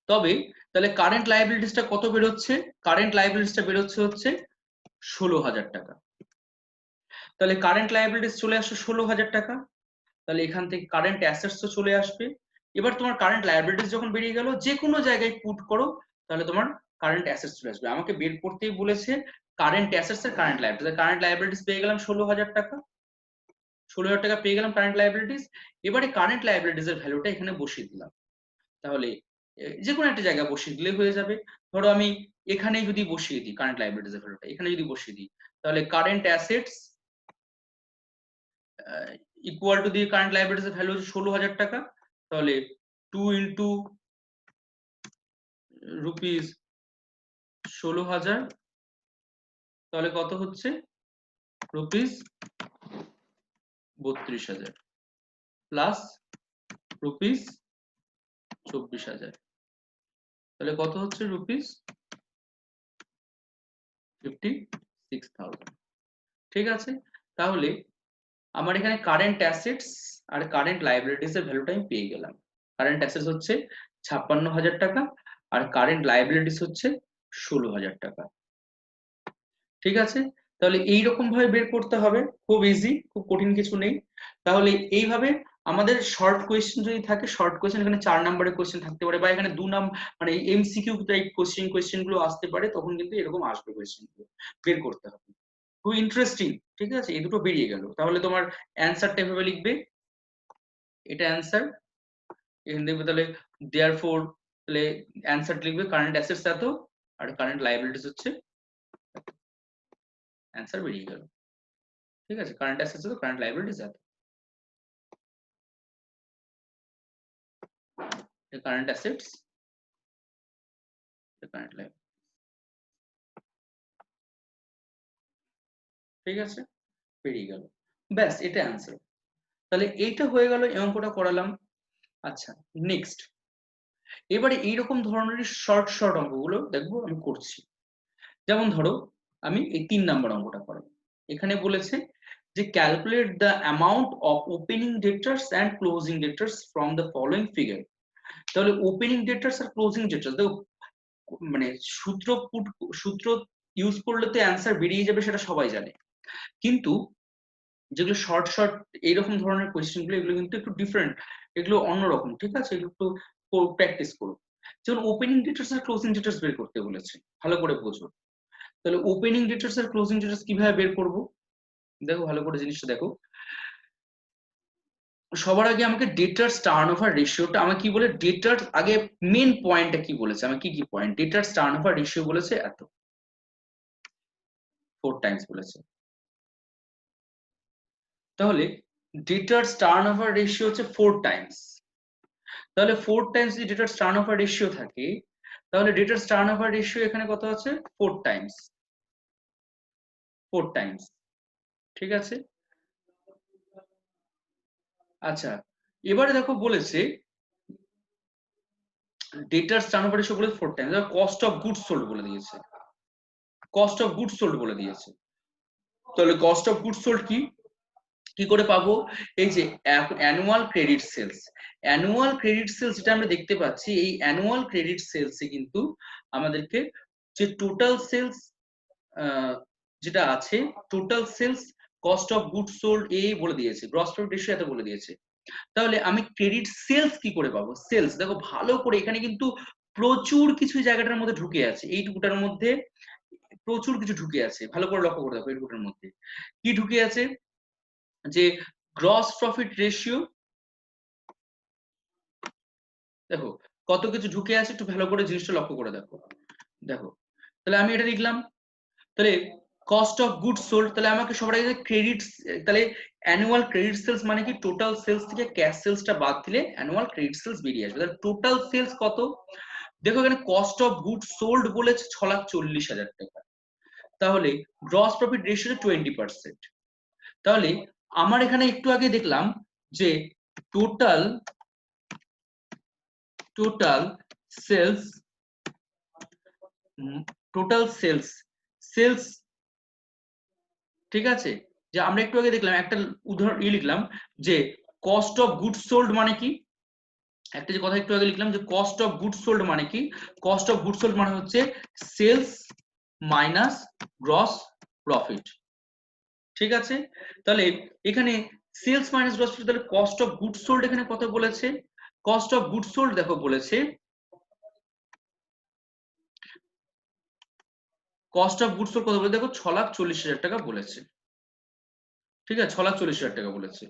তবে তাহলে কারেন্ট লায়াবিলিটিসটা কত বেরোচ্ছে? কারেন্ট লায়াবিলিটিসটা বেরোচ্ছে হচ্ছে 16,000 টাকা। তাহলে কারেন্ট লায়াবিলিটিস চলে আসছে 16,000 টাকা। তাহলে এখান থেকে কারেন্ট অ্যাসেটস তো চলে আসবে। এবার তোমার কারেন্ট লায়াবিলিটিস যখন বেরিয়ে গেল, যে কোনো জায়গায় পুট করো তাহলে তোমার কারেন্ট অ্যাসেটস চলে আসবে। আমাকে বের করতেই বলেছে কারেন্ট অ্যাসেটস এর কারেন্ট লায়াবিলিটিস। কারেন্ট লায়াবিলিটিস পেয়ে গেলাম 16,000 টাকা। 16,000 টাকা পেয়ে গেলাম কারেন্ট লায়াবিলিটিস। এবারে কারেন্ট লায়াবিলিটিস এর ভ্যালুটা এখানে বসিয়ে দিলাম। তাহলে যে কোনো একটা জায়গায় বসিয়ে দিলে হয়ে যাবে। ধরো আমি এখানে যদি বসিয়ে দিই কারেন্ট লায়াবিলিটিস এর ভ্যালুটা, এখানে যদি বসিয়ে দিই তাহলে কারেন্ট অ্যাসেটস ইকুয়াল টু দিয়ে কারেন্ট লায়াবিলিটিস এর ভ্যালু হচ্ছে 16,000 টাকা। তাহলে 2 ইন্টু রুপিস 16,000, তাহলে কত হচ্ছে? রুপিস 32,000 প্লাস রুপিস 24,000, তাহলে কত হচ্ছে? রুপিস 56,000। ঠিক আছে, তাহলে আমার এখানে কারেন্ট অ্যাসেটস আর কারেন্ট লায়াবিলিটিস এর ভ্যালুটা আমি পেয়ে গেলাম। কারেন্ট অ্যাসেটস হচ্ছে 56,000 টাকা আর কারেন্ট লায়াবিলিটিস হচ্ছে 16,000 টাকা। ঠিক আছে, তাহলে এইরকম ভাবে বের করতে হবে, খুব ইজি, খুব কঠিন কিছু নেই। তাহলে এইভাবে আমাদের শর্ট কোয়েশ্চেন যদি থাকে, শর্ট কোয়েশ্চেন এখানে 4 নম্বরের কোয়েশ্চেন থাকতে পারে, বা এখানে 2 নাম্বার মানে এমসিকিউ টাইপ কোয়েশ্চেন গুলো আসতে পারে, তখন কিন্তু এরকম আসবে কোয়েশ্চেন গুলো বের করতে হবে। খুব ইন্টারেস্টিং। ঠিক আছে, এই দুটো বেরিয়ে গেল। তাহলে তোমার অ্যান্সারটা এভাবে লিখবে, এটা অ্যান্সার। এখানে দেখবে তাহলে দেয়ারফর, তাহলে অ্যান্সার লিখবে কারেন্ট অ্যাসেটস এত আর কারেন্ট লায়াবিলিটিস হচ্ছে, অ্যান্সার বেরিয়ে গেল। ঠিক আছে, কারেন্ট অ্যাসেটস এত কারেন্ট লায়াবিলিটিস এত, কারেন্ট অ্যাসেটস কারেন্ট লায়াবিলিটি। ঠিক আছে, বেরিয়ে গেল, ব্যাস এটা অ্যান্সার। তাহলে এইটা হয়ে গেল, এই অঙ্কটা করালাম। আচ্ছা, নেক্সট এবারে এইরকম ধরনের শর্ট শর্ট অঙ্কগুলো দেখবো আমি করছি। যেমন ধরো আমি এই 3 নম্বর অঙ্কটা করাবো। এখানে বলেছে যে calculate the amount of opening debtors and closing debtors from the following figure. তাহলে ওপেনিং ডেটর্স আর ক্লোজিং ডেটর্স দেখো, মানে সূত্র ইউজ করলে তো অ্যান্সার বেরিয়ে যাবে, সেটা সবাই জানে। কিন্তু যেগুলো শর্ট শর্ট এইরকম ধরনের কোয়েশ্চেন গুলো, এগুলো কিন্তু একটু ডিফারেন্ট, এগুলো অন্যরকম। ঠিক আছে, এগুলো একটু প্র্যাকটিস করো। যেমন ওপেনিং ডেটর্স আর ক্লোজিং ডেটর্স বের করতে বলেছে, ভালো করে বোঝো। তাহলে ওপেনিং ডেটর্স আর ক্লোজিং ডেটর্স কিভাবে বের করব, দেখো ভালো করে জিনিসটা দেখো। সবার আগে আমাকে ডেটার্স টার্নওভার রেশিওটা, আমাকে কি বলে ডেটার্স আগে মেন পয়েন্টটা কি বলেছে, আমি কি কি পয়েন্ট, ডেটার্স টার্নওভার রেশিও বলেছে এত, 4 টাইমস বলেছে। তাহলে ডেটার্স টার্নওভার রেশিও হচ্ছে 4 টাইমস। তাহলে 4 টাইমস যদি ডেটার্স টার্নওভার রেশিও থাকে, তাহলে ডেটার্স টার্নওভার রেশিও এখানে কত আছে? 4 টাইমস, 4 টাইমস। ঠিক আছে, আচ্ছা এবারে দেখো বলেছে ডেটার্স টার্নওভার রেশিও বলেছে 4 Times, cost of goods sold বলে দিয়েছে, কস্ট অফ গুডস সোল্ড বলে দিয়েছে। তাহলে কস্ট অফ গুডস সোল্ড কি কি করে পাবো? এই যে annual credit sales, annual credit sales যেটা আমরা দেখতে পাচ্ছি, এই অ্যানুয়াল ক্রেডিট সেলসে কিন্তু আমাদেরকে যে টোটাল সেলস যেটা আছে, total sales cost of goods sold এই বলে দিয়েছে, গ্রস প্রফিট রেশিও এত বলে দিয়েছে। তাহলে আমি ক্রেডিট সেলস কি করে পাবো? সেলস দেখো ভালো করে, এখানে কিন্তু প্রচুর কিছু জায়গাটার মধ্যে ঢুকে আছে, এইটুকুটার মধ্যে প্রচুর কিছু ঢুকে আছে, ভালো করে লক্ষ্য করে দেখো এইটুকুটার মধ্যে কি ঢুকে আছে, যে গ্রস প্রফিট রেশিও, দেখো কত কিছু ঢুকে আছে, একটু ভালো করে জিনিসটা লক্ষ্য করে দেখো। দেখো তাহলে আমি এটা লিখলাম, তাহলে কস্ট অফ গুডস সোল্ড, তাহলে আমাকে সবার আগে ক্রেডিট, তাহলে অ্যানুয়াল ক্রেডিট সেলস মানে কি, টোটাল সেলস থেকে ক্যাশ সেলসটা বাদ দিলে অ্যানুয়াল ক্রেডিট সেলস বেরিয়ে আসবে। তাহলে টোটাল সেলস কত? দেখো এখানে কস্ট অফ গুডস সোল্ড বলেছে 6,40,000 টাকা, তাহলে গ্রস প্রফিট রেশিও 20%। তাহলে আমার এখানে একটু আগে দেখলাম যে total total sales, total sales, sales, ঠিক আছে, যে আমরা একটু আগে দেখলাম একটা উদাহরণ লিখলাম যে কস্ট অফ গুডস সোল্ড মানে কি, একটা যে কথা একটু আগে লিখলাম যে কস্ট অফ গুডস সোল্ড মানে কি, কস্ট অফ গুডস সোল্ড মানে হচ্ছে সেলস মাইনাস গ্রস প্রফিট। ঠিক আছে, তাহলে এখানে সেলস মাইনাস গ্রস প্রফিট, তাহলে কস্ট অফ গুডস সোল্ড এখানে কত বলেছে, কস্ট অফ গুডস সোল্ড দেখো বলেছে, কস্ট অফ গুডস সোল্ড কত বলে দেখো 6,40,000 টাকা বলেছে। ঠিক আছে, 6,40,000 টাকা বলেছে।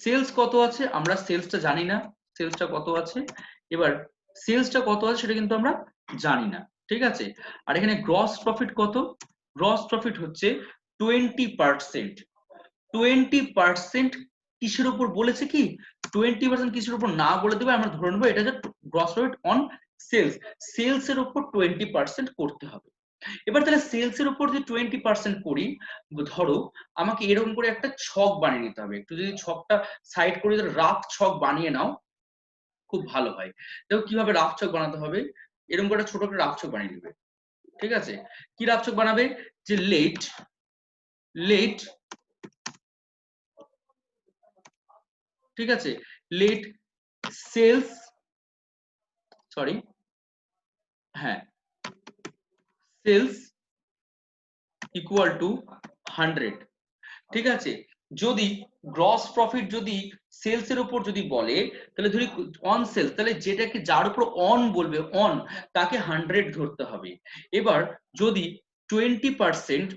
সেলস কত আছে আমরা সেলসটা জানি না, সেলসটা কত আছে, এবার সেলসটা কত আছে সেটা কিন্তু আমরা জানি না। ঠিক আছে, আর এখানে গ্রস প্রফিট কত, গ্রস প্রফিট হচ্ছে 20%। 20% কিসের উপর বলেছে কি, 20% কিসের উপর না বলে দেবে আমরা ধরে নেবো এটা যে gross profit on sales, sales এর উপর 20% করতে হবে। এবার তাহলে সেলস এর উপর যে 20% করি, ধরো আমাকে এরকম করে একটা ছক বানিয়ে নিতে হবে, একটু যদি ছকটা সাইড করে রাফ ছক বানিয়ে নাও খুব ভালো হয়। দেখো কিভাবে রাফ ছক বানাতে হবে, এরকম করে ছোট একটা রাফ ছক বানিয়ে নেবে। ঠিক আছে, কি রাফ ছক বানাবে, যে লেট লেট ঠিক আছে, লেট সেলস, সরি হ্যাঁ, সেলস ইকুয়াল টু 100। ঠিক আছে, যদি গ্রস প্রফিট যদি সেলস এর উপর যদি বলে তাহলে ধরি অন সেলস, তাহলে যেটাকে যার উপর অন বলবে অন তাকে 100 ধরতে হবে। এবার যদি 20%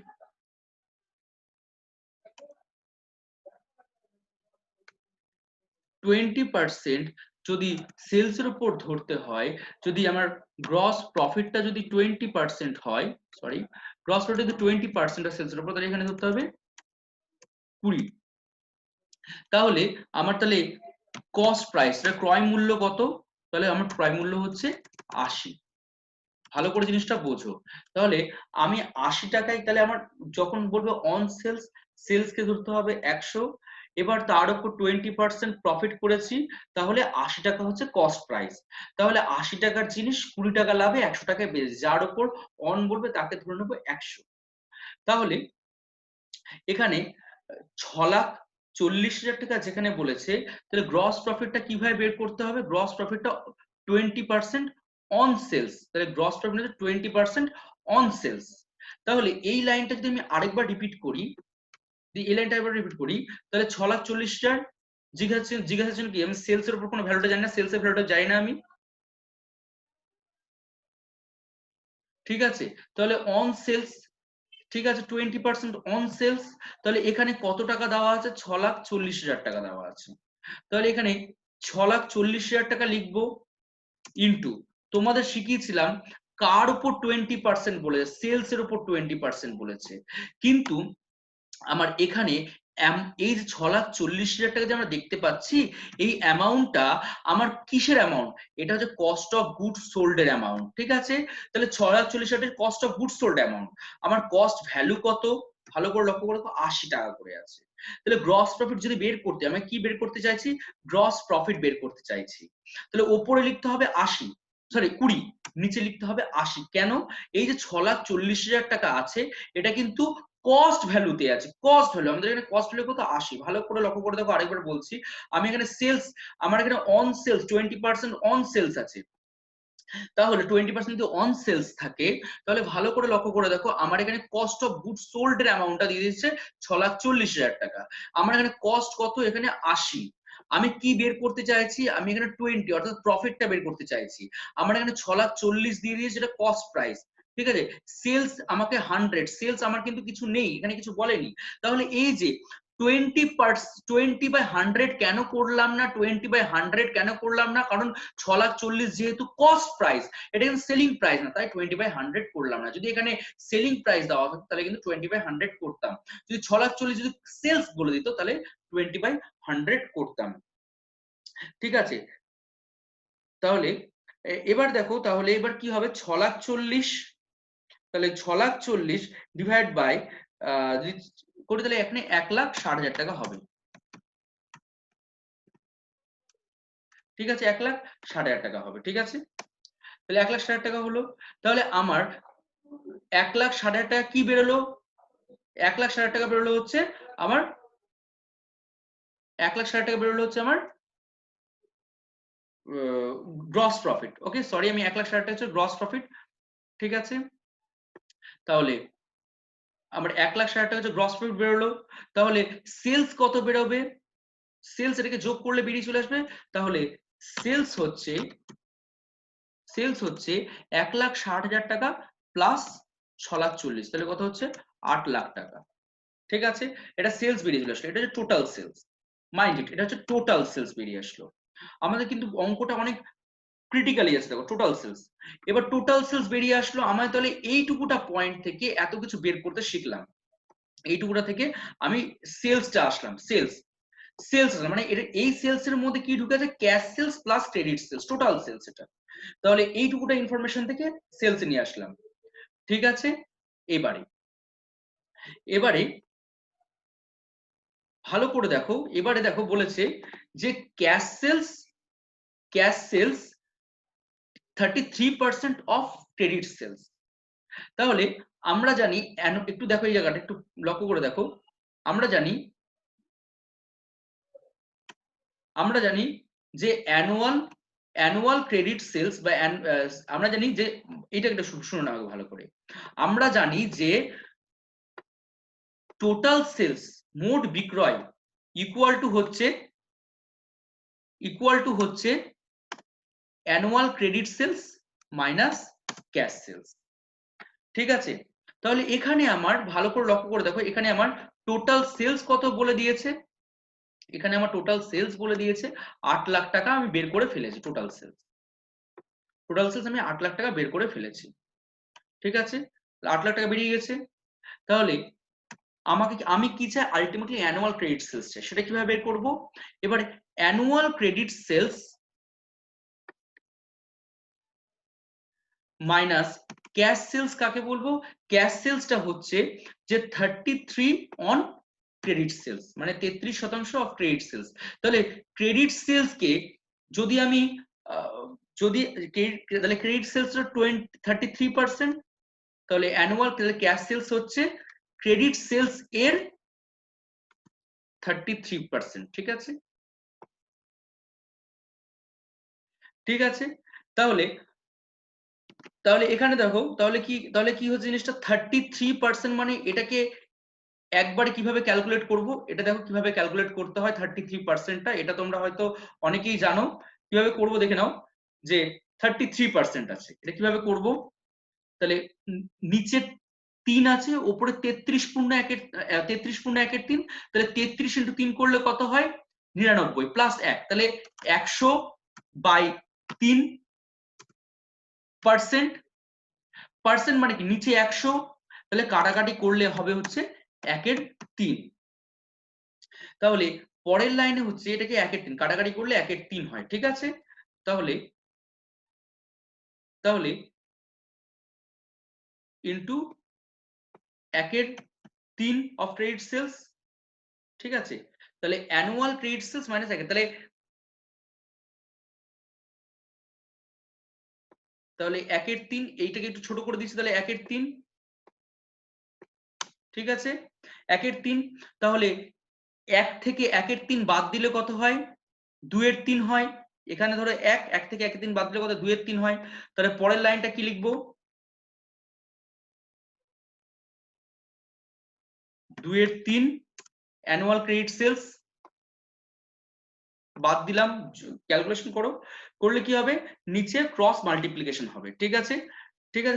20% যদি সেলস এর উপর ধরতে হয়, যদি আমার গ্রস প্রফিটটা যদি 20% হয়, সরি গ্রস প্রফিট যদি 20% সেলস এর উপর, তাহলে এখানে ধরতে হবে 20। তাহলে আমার তাহলে কস্ট প্রাইস ক্রয় মূল্য কত, তাহলে আমার ক্রয় মূল্য হচ্ছে 80। ভালো করে জিনিসটা বোঝো, তাহলে আমি 80 টাকায়, তাহলে আমার যখন বলবো অন সেলস, সেলস কে ধরতে হবে 100, এবার তার উপর 20% প্রফিট করেছি, তাহলে 80 টাকা হচ্ছে কস্ট প্রাইস। তাহলে 80 টাকার জিনিস 20 টাকা লাভে 100 টাকায় বেচে, যার উপর অন বলবে তাকে ধরে নেবো 100। তাহলে এখানে 6,40,000 টাকা যেখানে বলেছে, তাহলে গ্রস প্রফিটটা কিভাবে বের করতে হবে, গ্রস প্রফিটটা 20% অন সেলস, তাহলে গ্রস প্রফিট হচ্ছে 20% অন সেলস। তাহলে এই লাইনটা যদি আমি আরেকবার রিপিট করি, এই লাইনটা একবার রিপিট করি, তাহলে 6,40,000 জিজ্ঞাসা ছিল কি, আমি সেলস এর উপর কোনো ভ্যালুটা জানি না, সেলস এর ভ্যালুটা জানি না আমি। ঠিক আছে, তাহলে অন সেলস, ঠিক আছে 20% অন সেলস, তাহলে এখানে কত টাকা দেওয়া আছে, 6,40,000 টাকা দেওয়া আছে। তাহলে এখানে 6,40,000 টাকা লিখবো, ইন্টু তোমাদের শিখিয়েছিলাম কার উপর 20% বলেছে, সেলস এর উপর 20% বলেছে, কিন্তু আমার এখানে এই যে 6,40,000 টাকা যে আমরা দেখতে পাচ্ছি, এই অ্যামাউন্টটা আমার কিসের অ্যামাউন্ট, এটা হচ্ছে কস্ট অফ গুডস সোল্ড এর অ্যামাউন্ট। ঠিক আছে, তাহলে 6,40,000 টাকা cost of goods sold amount, আমার কস্ট ভ্যালু কত, ভালো করে লক্ষ্য করে 80 টাকা করে আছে। তাহলে গ্রস প্রফিট যদি বের করতে, আমি কি বের করতে চাইছি, গ্রস প্রফিট বের করতে চাইছি, তাহলে ওপরে লিখতে হবে 80, সরি 20, নিচে লিখতে হবে 80। কেন, এই যে 6,40,000 টাকা আছে এটা কিন্তু কস্ট ভ্যালুতে আছে, কস্ট ভ্যালু, আমাদের এখানে কস্ট ভ্যালু কত 80, ভালো করে লক্ষ্য করে দেখো, আরেকবার বলছি, আমি এখানে সেলস, আমার এখানে অন সেলস 20% অন সেলস আছে, তাহলে 20% যদি অন সেলস থাকে, তাহলে ভালো করে লক্ষ্য করে দেখো আমার এখানে কস্ট অফ গুড সোল্ড এর অ্যামাউন্টটা দিয়ে দিচ্ছে 6,40,000 টাকা, আমার এখানে কস্ট কত, এখানে 80, আমি কি বের করতে চাইছি, আমি এখানে 20 অর্থাৎ প্রফিটটা বের করতে চাইছি, আমার এখানে 6,40,000 দিয়ে দিয়েছে, এটা কস্ট প্রাইস। ঠিক আছে, সেলস আমাকে 100, সেলস আমার কিন্তু কিছু নেই, এখানে কিছু বলেনি, তাহলে এই যে 20/100 কেন করলাম না, 20/100 কেন করলাম না, কারণ 6,40,000 যেহেতু কস্ট প্রাইস, এটা কিন্তু সেলিং প্রাইস না, তাই 20/100 করলাম না। যদি এখানে সেলিং প্রাইস দেওয়া হতো তাহলে কিন্তু 20/100 করতাম, যদি 6,40,000 যদি সেলস বলে দিত তাহলে 20/100 করতাম। ঠিক আছে, তাহলে এবার দেখো, তাহলে এবার কি হবে, 6,40,000, তাহলে 6,40,000 ডিভাইড বাই করে, তাহলে এখানে 1,60,000 টাকা হবে। ঠিক আছে, 1,60,000 টাকা হবে। ঠিক আছে, তাহলে 1,60,000 টাকা হলো, তাহলে আমার 1,60,000 টাকা কি বেরোলো, 1,60,000 টাকা বেরোলো হচ্ছে আমার, 1,60,000 টাকা বেরোলো হচ্ছে আমার গ্রস প্রফিট। ওকে, সরি, আমি 1,60,000 হচ্ছে গ্রস প্রফিট। ঠিক আছে, তাহলে আমার 1,60,000 হচ্ছে গ্রস প্রফিট বেরোলো। তাহলে সেলস কত বেরোবে? সেলস এটাকে যোগ করলে বেরিয়ে চলে আসবে। তাহলে সেলস হচ্ছে 1,60,000 টাকা প্লাস 6,40,000, তাহলে কত হচ্ছে? 8,00,000 টাকা। ঠিক আছে, এটা সেলস বেরিয়ে চলে আসলো। এটা হচ্ছে টোটাল সেলস, মাইন্ড ইট, এটা হচ্ছে টোটাল সেলস বেরিয়ে আসলো। আমাদের কিন্তু অঙ্কটা অনেক ক্রিটিক্যালি আছে, দেখো টোটাল সেলস। এবার টোটাল সেলস বেরিয়ে আসলো, আমার তাহলে এইটুকুটা পয়েন্ট থেকে এত কিছু বের করতে শিখলাম। এইটুকুটা থেকে আমি সেলসটা আসলাম, সেলস মানে এই সেলস এর মধ্যে কি ঢুকে আছে? Cash sales plus credit sales, total sales এটা। তাহলে এইটুকুটা ইনফরমেশন থেকে সেলস নিয়ে আসলাম। ঠিক আছে, এবারে ভালো করে দেখো, এবারে দেখো বলেছে যে cash sales 33% of credit sales. তাহলে আমরা জানি, একটু দেখো এই জায়গাটা একটু লক্ষ্য করে দেখো, আমরা জানি যে অ্যানুয়াল ক্রেডিট সেলস বা আমরা জানি যে এটা একটা শুনে নাও ভালো করে। আমরা জানি যে টোটাল সেলস, মোট বিক্রয় ইকুয়াল টু হচ্ছে annual credit sales minus cash sales. ঠিক আছে, তাহলে এখানে আমার ভালো করে লক্ষ্য করে দেখো, এখানে আমার টোটাল সেলস কত বলে দিয়েছে? এখানে আমার টোটাল সেলস বলে দিয়েছে 8,00,000 টাকা আমি বের করে ফেলেছি। টোটাল সেলস আমি 8,00,000 টাকা বের করে ফেলেছি। ঠিক আছে, 8,00,000 টাকা বেরিয়ে গেছে। তাহলে আমি কি চাই? আলটিমেটলি অ্যানুয়াল ক্রেডিট সেলস চাই। সেটা কিভাবে বের করব? এবার annual credit sales minus cash sales কাকে বলবো? ক্যাশ সেলসটা হচ্ছে যে 33 অন ক্রেডিট সেলস, মানে 33% অফ ক্রেডিট সেলস। তাহলে ক্রেডিট সেলস কে যদি আমি যদি তাহলে ক্রেডিট সেলস 33%, তাহলে অ্যানুয়াল ক্যাশ সেলস হচ্ছে ক্রেডিট সেলস এর 33%। ঠিক আছে, ঠিক আছে, তাহলে এখানে দেখো, তাহলে কি হচ্ছে জিনিসটা? 33% মানে এটাকে একবারে কিভাবে ক্যালকুলেট করব? এটা দেখো কিভাবে ক্যালকুলেট করতে হয় 33%টা, এটা তোমরা হয়তো অনেকেই জানো। কিভাবে করব দেখে নাও। যে 33% আছে, এটা কিভাবে করব? তাহলে নিচে 3 আছে, উপরে 33 পূর্ণ 1 এর 3, তাহলে 33 ইন্টু 3 করলে কত হয়? 99 প্লাস 1, তাহলে 100/3%। পার্সেন্ট মানে কি? নিচে 100, তাহলে কাটাকাটি করলে হবে হচ্ছে 1/3। তাহলে পরের লাইনে হচ্ছে এটাকে 1/3, কাটাকাটি করলে 1/3 হয়। ঠিক আছে, তাহলে ইন্টু 1/3 অফ ক্রেডিট সেলস। ঠিক আছে, তাহলে অ্যানুয়াল ক্রেডিট সেলস মাইনাস 1, তাহলে 1/3, এইটাকে একটু ছোট করে দিচ্ছি, তাহলে 1/3। ঠিক আছে, 1/3। তাহলে 1 থেকে 1/3 বাদ দিলে কত হয়? 2/3 হয়। এখানে ধরো 1 থেকে 1/3 বাদ দিলে কত? 2/3 হয়। তাহলে পরের লাইনটা কি লিখবো? 2/3 অ্যানুয়াল ক্রেডিট সেলস বাদ দিলাম, ক্যালকুলেশন করলে কি হবে? নিচে ক্রস মাল্টিপ্লিকেশন হবে। ঠিক আছে,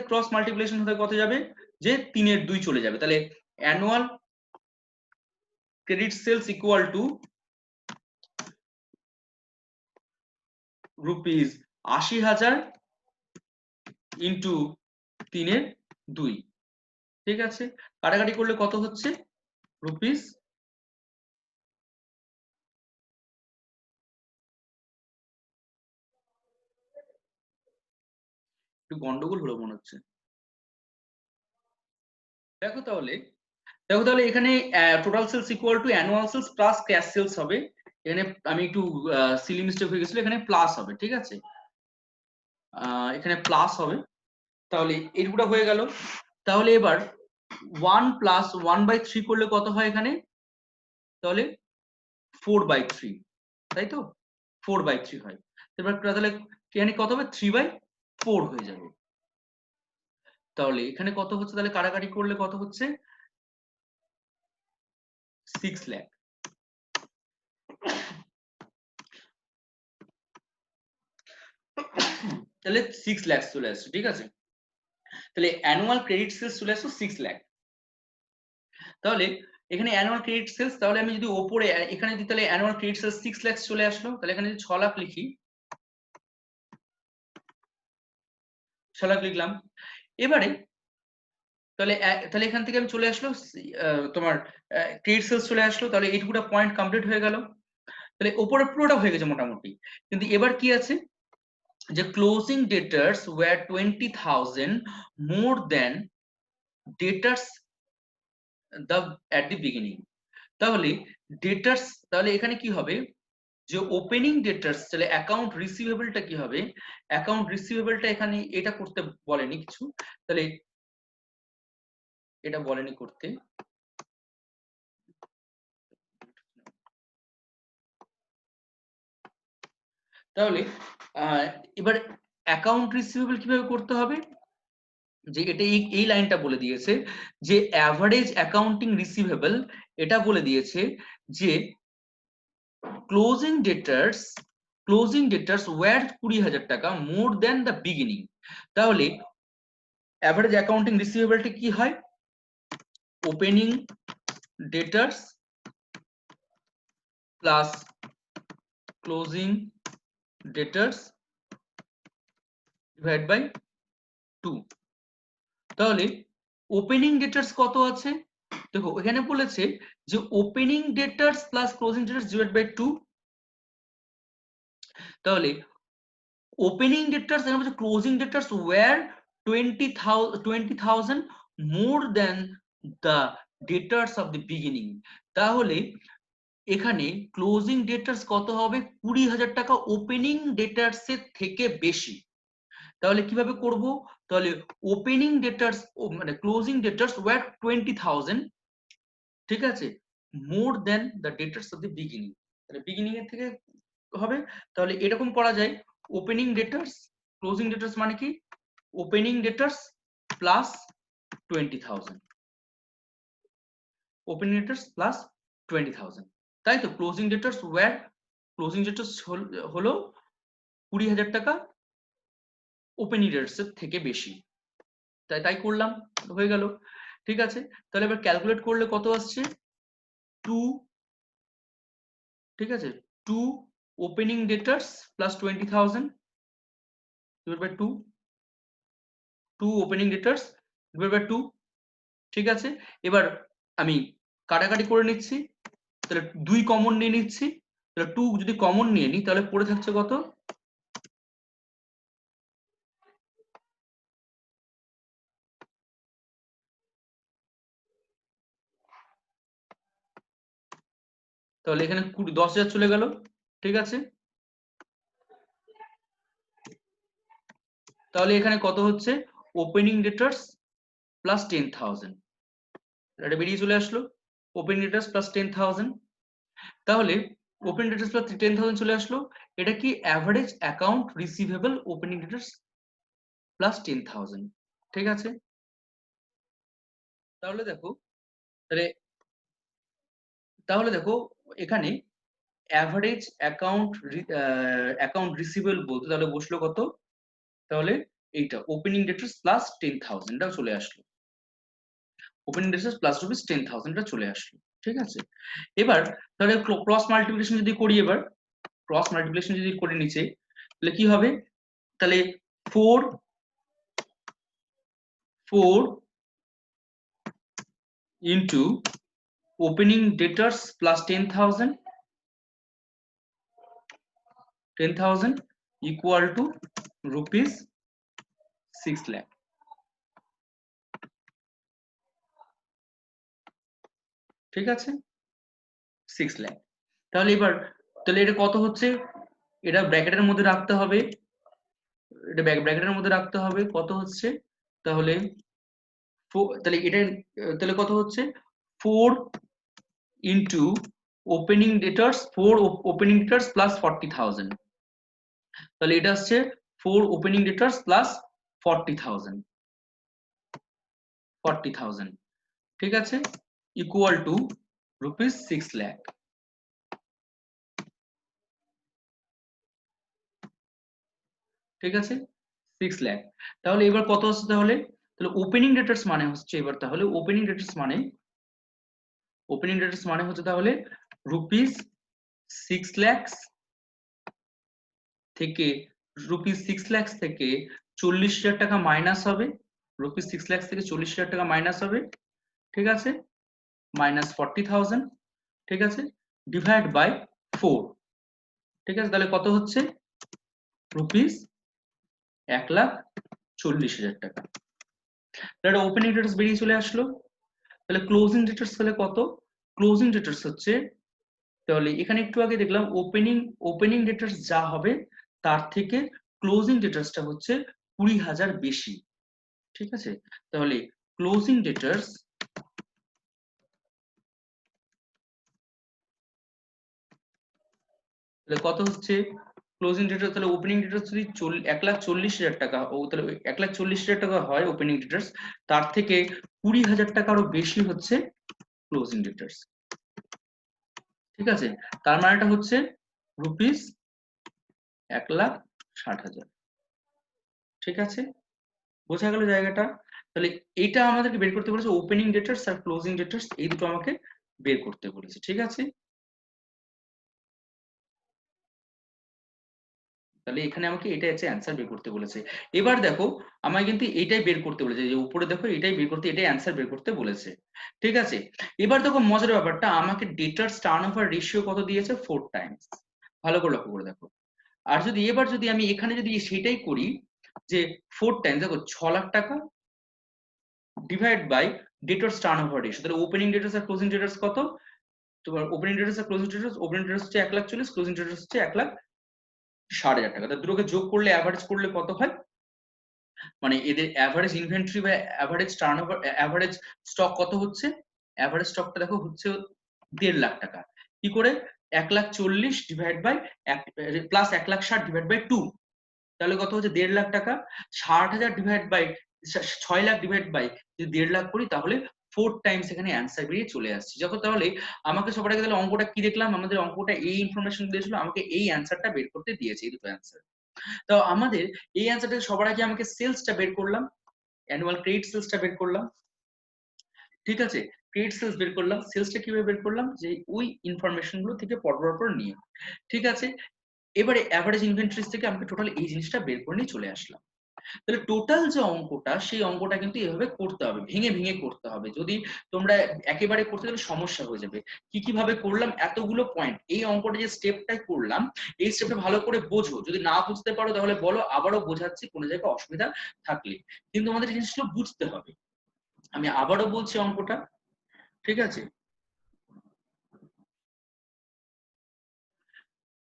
ক্রস মাল্টিপ্লিকেশন হতে কত যাবে? যে 3/2 চলে যাবে। তাহলে annual credit sales equal to rupees 80,000 into 3/2। ঠিক আছে, কাটাকাটি করলে কত হচ্ছে? রুপিস, একটু গন্ডগোল হলো মনে হচ্ছে। দেখো তাহলে এখানে total sales equal to annual sales plus cash sales হবে। এখানে আমি একটু সিলি মিস্টেক হয়ে গেছিল, এখানে প্লাস হবে। ঠিক আছে, এখানে প্লাস হবে। তাহলে এইগুলো হয়ে গেল। তাহলে এবার 1 + 1/3 করলে কত হয় এখানে? তাহলে 4/3, তাই তো? 4/3 হয়। এবার তাহলে এখানে কত হবে 3/4 হয়ে যাবে। তাহলে এখানে কত হচ্ছে, তাহলে কাটাকাটি করলে কত হচ্ছে 6 লাখ। তাহলে 6 লাখ চলে আসছে, ঠিক আছে। তাহলে অ্যানুয়াল ক্রেডিট সেলস চলে আসছে 6 লাখ। তাহলে এখানে অ্যানুয়াল ক্রেডিট সেলস, তাহলে আমি যদি ওপরে এখানে যদি তাহলে অ্যানুয়াল ক্রেডিট সেলস 6 লাখ চলে আসলো, তাহলে এখানে যদি 6 লাখ লিখি, 6 লাখ লিখলাম। এবারে তাহলে তাহলে এখান থেকে আমি চলে আসলো তোমার ক্রেডিট সেলস চলে আসলো, তাহলে এইটুকুটা পয়েন্ট কমপ্লিট হয়ে গেল। তাহলে ওপরে পুরোটা হয়ে গেছে মোটামুটি। কিন্তু এবার কি আছে, যে closing debtors were 20,000 more than debtors at the beginning। তাহলে ডেটার্স, তাহলে এখানে কি হবে, যে ওপেনিং ডেটার্স, তাহলে অ্যাকাউন্ট রিসিভেবলটা কি হবে, অ্যাকাউন্ট রিসিভেবলটা এখানে এটা করতে বলেনি কিছু, তাহলে এটা বলেনি করতে। তাহলে এবার অ্যাকাউন্ট রিসিভেবল কিভাবে করতে হবে, যে এটা এই লাইনটা বলে দিয়েছে যে অ্যাভারেজ অ্যাকাউন্টিং রিসিভেবল, এটা বলে দিয়েছে যে ক্লোজিং ডেটার্স ওয়্যার 20,000 টাকা মোর দেন দ্য বিগিনিং। তাহলে অ্যাভারেজ অ্যাকাউন্টিং রিসিভেবলটা কি হয়, opening debtors plus closing debtors divide by 2। তাহলে ওপেনিং ডেটার্স কত আছে, দেখো এখানে বলেছে যে opening debtors plus closing debtors divide by 2। তাহলে ওপেনিং ডেটার্স, এখানে বলছে closing debtors were 20,000 more than the debtors of the beginning. তাহলে এখানে ক্লোজিং ডেটার্স কত হবে, 20,000 টাকা ওপেনিং ডেটার্স এর থেকে বেশি। তাহলে কিভাবে করব, তাহলে ওপেনিং ডেটার্স মানে ক্লোজিং ডেটার্স ওয়্যার 20,000, ঠিক আছে, মোর than the debtors of the beginning, তাহলে বিগিনিং এর থেকে হবে। তাহলে এরকম করা যায়, ওপেনিং ডেটার্স ক্লোজিং ডেটার্স মানে কি, opening debtors plus 20,000, opening debtors plus 20,000, তাই তো। ক্লোজিং ডেটার্স ওয়্যার, ক্লোজিং ডেটার্স হলো 20,000 টাকা ওপেনিং ডেটার্স এর থেকে বেশি, তাই করলাম, হয়ে গেল, ঠিক আছে। তাহলে এবার ক্যালকুলেট করলে কত আসছে 2, ঠিক আছে, 2 opening debtors plus 20,000 divide by 2, 2 opening debtors divide by 2, ঠিক আছে। এবার আমি কাটাকাটি করে নিচ্ছি, তাহলে 2 কমন নিয়ে নিচ্ছি, তাহলে 2 যদি কমন নিয়ে নিই তাহলে পড়ে থাকছে কত, তাহলে এখানে 10,000 চলে গেল, ঠিক আছে। তাহলে এখানে কত হচ্ছে, ওপেনিং ডেটার্স প্লাস 10,000, এটা বেরিয়ে চলে আসলো, ওপেনিং ডেটার্স প্লাস 10,000। তাহলে ওপেনিং ডেটার্স প্লাস 10,000 চলে আসলো, এটা কি average account receivable opening debtors plus 10,000, ঠিক আছে। তাহলে দেখো, তাহলে তাহলে দেখো এখানে অ্যাভারেজ অ্যাকাউন্ট রিসিভেবল বলতে তাহলে বসলো কত, তাহলে এইটা ওপেনিং ডেটার্স প্লাস 10,000 টা চলে আসলো, ওপেনিং ডেটার্স প্লাস রুপিস 10,000 টা চলে আসলো, ঠিক আছে। এবার তাহলে ক্রস মাল্টিপ্লিকেশন যদি করি, এবার ক্রস মাল্টিপ্লিকেশন যদি করে নিচে, তাহলে কি হবে, তাহলে 4 into opening debtors plus 10,000 equal to rupees 6 lakh, ঠিক আছে, 6 লাখ। তাহলে এবার তাহলে এটা কত হচ্ছে, এটা ব্র্যাকেটের মধ্যে রাখতে হবে, এটা ব্র্যাকেটের মধ্যে রাখতে হবে, কত হচ্ছে, তাহলে তাহলে এটা তাহলে কত হচ্ছে 4 into opening ডেটার্স 4 opening debtors plus 40,000, তাহলে এটা হচ্ছে 4 ওপেনিং ডেটার্স প্লাস 40,000 ঠিক আছে, ইকুয়াল টু রুপিস 6 লাখ। ঠিক আছে, 6 লাখ। তাহলে এবার কত হচ্ছে তাহলে ওপেনিং ডেটার্স মানে হচ্ছে এবার তাহলে ওপেনিং ডেটার্স মানে হচ্ছে তাহলে রুপিস 6 লাখ থেকে রুপিস 6 লাখ থেকে 40,000 টাকা মাইনাস হবে, রুপিস 6 লাখ থেকে 40,000 টাকা মাইনাস হবে। ঠিক আছে, মাইনাস 40,000। ঠিক আছে, ডিভাইড বাই 4। ঠিক আছে, তাহলে কত হচ্ছে রুপিস 1,40,000 টাকা। তাহলে ওপেনিং ডেটার্স বেরিয়ে চলে আসলো। তাহলে ক্লোজিং ডেটার্স তাহলে কত? ক্লোজিং ডেটার্স হচ্ছে তাহলে এখানে একটু আগে দেখলাম ওপেনিং ডেটার্স যা হবে তার থেকে ক্লোজিং ডেটার্সটা হচ্ছে 20,000 বেশি। ঠিক আছে, তাহলে ক্লোজিং ডেটার্স তাহলে কত হচ্ছে ক্লোজিং ডেটার্স? তাহলে ওপেনিং ডেটার্স যদি 1,40,000 টাকা তাহলে 1,40,000 টাকা হয় ওপেনিং ডেটার্স, তার থেকে 20,000 টাকা আরো বেশি হচ্ছে ক্লোজিং ডেটার্স। ঠিক আছে, তার মানেটা হচ্ছে রুপিস 1,60,000। ঠিক আছে, বোঝা গেল জায়গাটা? তাহলে এটা আমাদেরকে বের করতে বলেছে ওপেনিং ডেটার্স আর ক্লোজিং ডেটার্স, এই দুটো আমাকে বের করতে বলেছে। ঠিক আছে, তাহলে এখানে আমাকে এটা হচ্ছে অ্যান্সার বের করতে বলেছে। এবার দেখো আমায় কিন্তু এটাই বের করতে বলেছে, যে উপরে দেখো এটাই বের করতে, এটাই অ্যান্সার বের করতে বলেছে। ঠিক আছে, এবার দেখো মজার ব্যাপারটা, আমাকে ডেটার টার্নওভার রেশিও কত দিয়েছে? 4 টাইমস। ভালো করে লক্ষ্য করে দেখো। আর যদি এবার যদি আমি এখানে যদি সেটাই করি যে 4 টাইমস, দেখো 6 লাখ টাকা ডিভাইড বাই ডেটার্স টার্নওভার রেশিও, তাহলে ওপেনিং ডেটার্স আর ক্লোজিং ডেটার্স কত? তোমার ওপেনিং ডেটার্স আর ক্লোজিং ডেটার্স, ওপেনিং ডেটার্স হচ্ছে 1,40,000, ক্লোজিং ডেটার্স হচ্ছে 1,60,000 টাকা। তাহলে দুটোকে যোগ করলে অ্যাভারেজ করলে কত হয়? মানে এদের অ্যাভারেজ ইনভেন্টরি বা অ্যাভারেজ টার্নওভার অ্যাভারেজ স্টক কত হচ্ছে? অ্যাভারেজ স্টকটা দেখো হচ্ছে 1.5 লাখ টাকা। কি করে? 1,40,000 divide by plus 1,60,000 divide by 2, তাহলে কত হচ্ছে? 1.5 লাখ টাকা। 60,000 divide by 6 lakh divide by যদি 1.5 লাখ করি, তাহলে 4 টাইমস এখানে অ্যান্সার বেরিয়ে চলে আসছে। যখন তাহলে আমাকে সবার আগে তাহলে অঙ্কটা কি দেখলাম? আমাদের অঙ্কটা এই ইনফরমেশন দিয়েছিল, আমাকে এই অ্যান্সারটা বের করতে দিয়েছে, এই দুটো অ্যান্সার। তো আমাদের এই অ্যান্সারটা সবার আগে আমাকে সেলসটা বের করলাম, অ্যানুয়াল ক্রেডিট সেলসটা বের করলাম। ঠিক আছে, ক্রেডিট সেলস বের করলাম। সেলসটা কিভাবে বের করলাম? যে ওই ইনফরমেশন গুলো থেকে পর নিয়ে। ঠিক আছে, এবারে অ্যাভারেজ ইনভেন্টরিজ থেকে আমাকে টোটাল এই জিনিসটা বের করে নিয়ে চলে আসলাম। তাহলে টোটাল যে অঙ্কটা, সেই অঙ্কটা কিন্তু এভাবে করতে হবে, ভেঙে ভেঙে করতে হবে। যদি তোমরা একেবারে করতে গেলে সমস্যা হয়ে যাবে। কি ভাবে করলাম? এতগুলো পয়েন্ট, এই অঙ্কটা যে স্টেপটাই করলাম, এই স্টেপটা ভালো করে বোঝো। যদি না বুঝতে পারো তাহলে বলো, আবারও বোঝাচ্ছি কোনো জায়গায় অসুবিধা থাকলে। কিন্তু আমাদের জিনিসগুলো বুঝতে হবে। আমি আবারও বলছি অঙ্কটা। ঠিক আছে,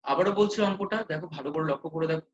আবারও বলছি অঙ্কটা দেখো, ভালো করে লক্ষ্য করে দেখো।